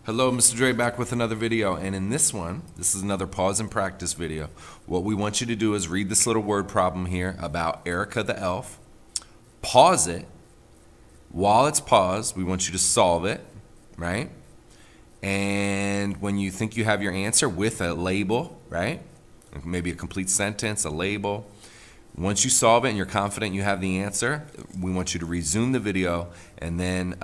Hello, Mr. Dre back with another video, and in this one, this is another pause and practice video. What we want you to do is read this little word problem here about Erica the elf, pause it. While it's paused, we want you to solve it, right? And when you think you have your answer with a label, right? Maybe a complete sentence, a label. Once you solve it and you're confident you have the answer, we want you to resume the video and then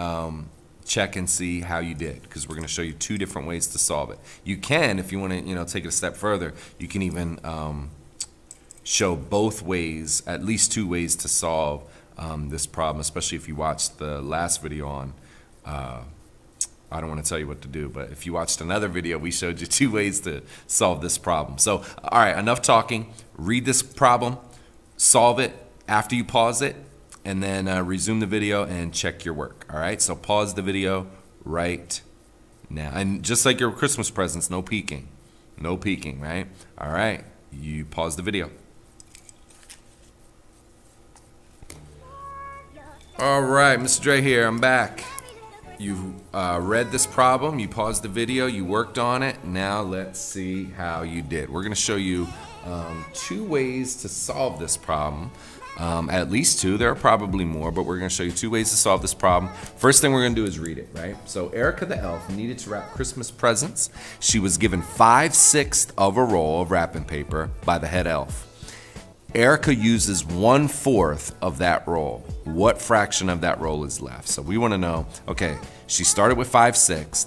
check and see how you did, because we're going to show you two different ways to solve it. You can, if you want to, take it a step further, you can even show both ways, at least two ways to solve this problem, especially if you watched the last video on, I don't want to tell you what to do, but if you watched another video, we showed you two ways to solve this problem. So, all right, enough talking. Read this problem, solve it after you pause it, and then resume the video and check your work. All right, so pause the video right now. And just like your Christmas presents, no peeking. No peeking, right? All right, you pause the video. All right, Mr. Dre here, I'm back. You read this problem, you paused the video, you worked on it. Now let's see how you did. We're gonna show you two ways to solve this problem. At least two, there are probably more, but we're gonna show you two ways to solve this problem. First thing we're gonna do is read it, right? So Erica the elf needed to wrap Christmas presents. She was given 5/6 of a roll of wrapping paper by the head elf. Erica uses 1/4 of that roll. What fraction of that roll is left? So we wanna know, okay, she started with 5/6.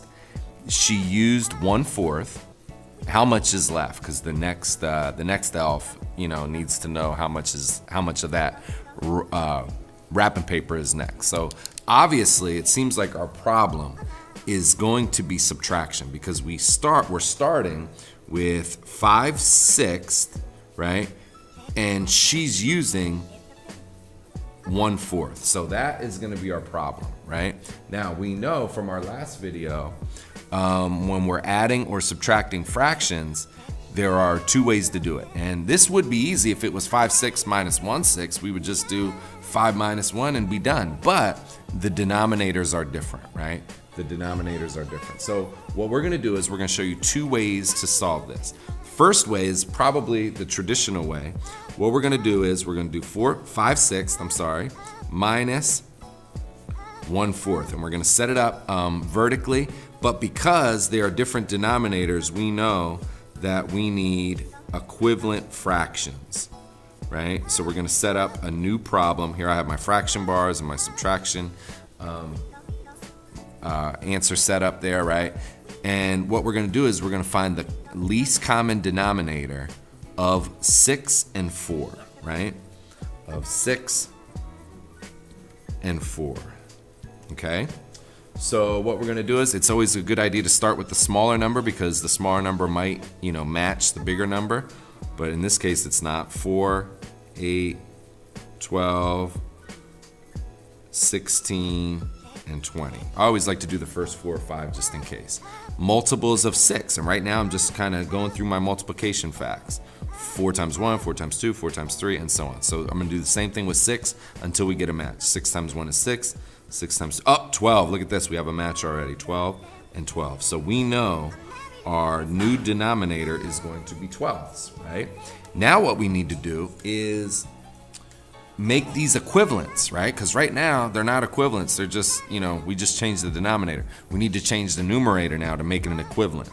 She used 1/4. How much is left? Because the next elf, needs to know how much of that wrapping paper is next. So obviously, it seems like our problem is going to be subtraction, because we're starting with 5/6, right? And she's using 1/4. So that is going to be our problem, right? Now we know from our last video, when we're adding or subtracting fractions, there are two ways to do it. And this would be easy if it was 5/6 minus 1/6. We would just do 5 minus 1 and be done. But the denominators are different, right? The denominators are different. So what we're going to do is we're going to show you two ways to solve this. First way is probably the traditional way. What we're going to do is we're going to do 5/6 minus 1/4, and we're going to set it up vertically. But because they are different denominators, we know that we need equivalent fractions, right? So we're going to set up a new problem. Here I have my fraction bars and my subtraction answer set up there, right? And what we're going to do is we're going to find the least common denominator of 6 and 4, right? Of 6 and 4, okay? So what we're going to do is, it's always a good idea to start with the smaller number, because the smaller number might, match the bigger number. But in this case, it's not. 4, 8, 12, 16, and 20. I always like to do the first 4 or 5 just in case. Multiples of 6, and right now I'm just kind of going through my multiplication facts. 4 times 1, 4 times 2, 4 times 3, and so on. So I'm going to do the same thing with 6 until we get a match. 6 times 1 is 6. 6 times 12. Look at this. We have a match already. 12 and 12. So we know our new denominator is going to be 12ths, right? Now what we need to do is make these equivalents, right? Because right now they're not equivalents. They're just, we just changed the denominator. We need to change the numerator now to make it an equivalent.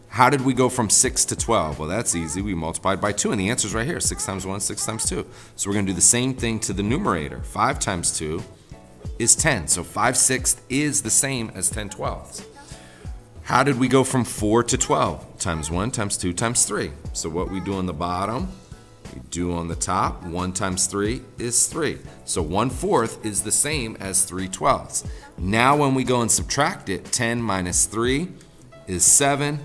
How did we go from 6 to 12? Well, that's easy. We multiplied by 2, and the answer is right here. 6 times 1, 6 times 2. So we're going to do the same thing to the numerator. 5 times 2 is 10. So 5/6 is the same as 10/12. How did we go from 4 to 12? Times 1 times 2 times 3. So what we do on the bottom, we do on the top. 1 times 3 is 3. So 1/4 is the same as 3/12. Now when we go and subtract it, 10 minus 3 is 7.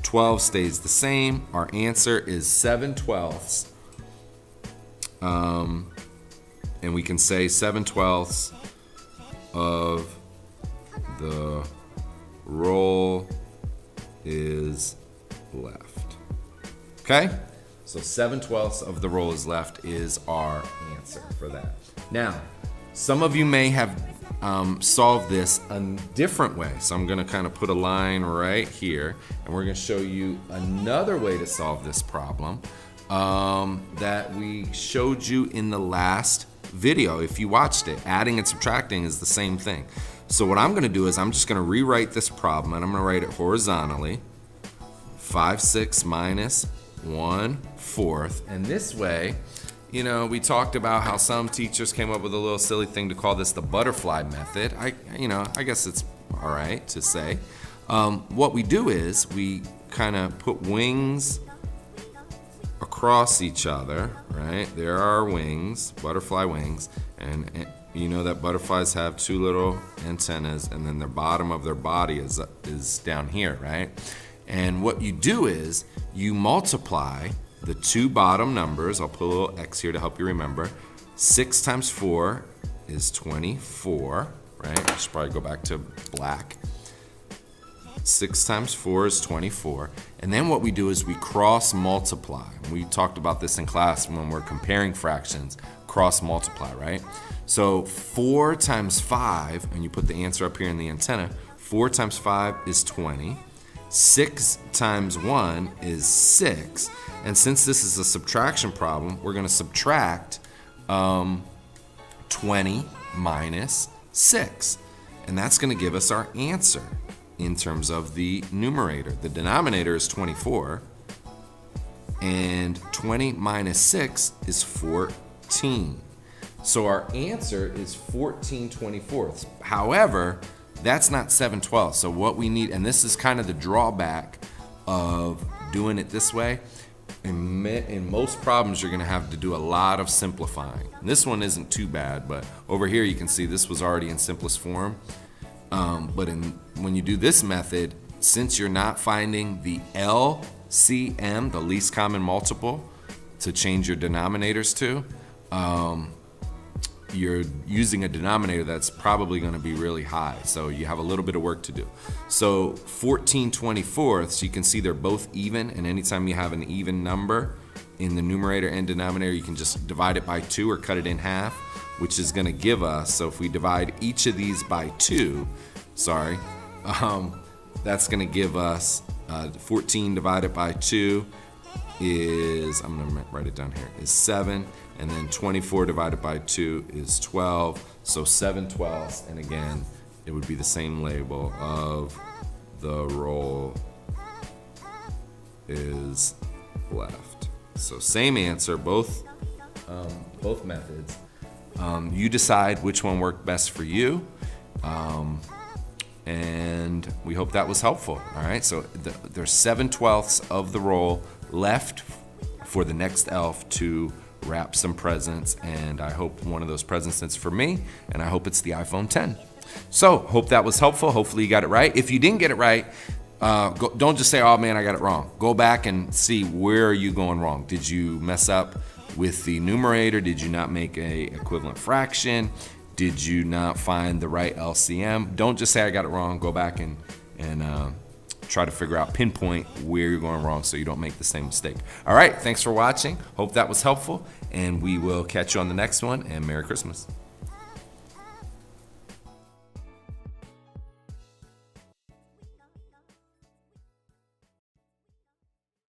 12 stays the same. Our answer is 7/12. And we can say 7/12 of the roll is left. Okay? So 7/12 of the roll is left is our answer for that. Now, some of you may have solve this a different way. So I'm going to kind of put a line right here, and we're going to show you another way to solve this problem that we showed you in the last video. If you watched it, adding and subtracting is the same thing. So what I'm going to do is I'm just going to rewrite this problem, and I'm going to write it horizontally. 5/6 minus 1/4. And this way, you know, we talked about how some teachers came up with a little silly thing to call this the butterfly method. I guess it's all right to say. What we do is we kind of put wings across each other, right? There are wings, butterfly wings, and you know that butterflies have two little antennas, and then the bottom of their body is down here, right? And what you do is you multiply the two bottom numbers. I'll put a little X here to help you remember. 6 times 4 is 24, right? I should probably go back to black. 6 times 4 is 24. And then what we do is we cross multiply. We talked about this in class when we're comparing fractions, cross multiply, right? So 4 times 5, and you put the answer up here in the antenna, 4 times 5 is 20. 6 times 1 is 6. And since this is a subtraction problem, we're going to subtract 20 minus 6. And that's going to give us our answer in terms of the numerator. The denominator is 24, and 20 minus 6 is 14. So our answer is 14/24. However, that's not 7/12. So what we need, and this is kind of the drawback of doing it this way, in most problems you're going to have to do a lot of simplifying. And this one isn't too bad, but over here you can see this was already in simplest form. But when you do this method, since you're not finding the LCM, the least common multiple, to change your denominators to, you're using a denominator that's probably going to be really high. So you have a little bit of work to do. So 14/24, you can see they're both even, and anytime you have an even number in the numerator and denominator, you can just divide it by 2 or cut it in half, which is going to give us, so if we divide each of these by 2, that's going to give us 14 divided by 2 is, I'm going to write it down here, is 7. And then 24 divided by 2 is 12. So 7/12. And again, it would be the same label of the roll is left. So same answer, both methods. You decide which one worked best for you. And we hope that was helpful. All right, so there's 7/12 of the roll left for the next elf to wrap some presents, and I hope one of those presents is for me, and I hope it's the iPhone 10. So, hope that was helpful. Hopefully you got it right. If you didn't get it right, don't just say, oh man, I got it wrong. Go back and see, where are you going wrong? Did you mess up with the numerator? Did you not make a equivalent fraction? Did you not find the right LCM? Don't just say I got it wrong. Go back and try to figure out, pinpoint where you're going wrong so you don't make the same mistake. All right, thanks for watching. Hope that was helpful, and we will catch you on the next one, and Merry Christmas.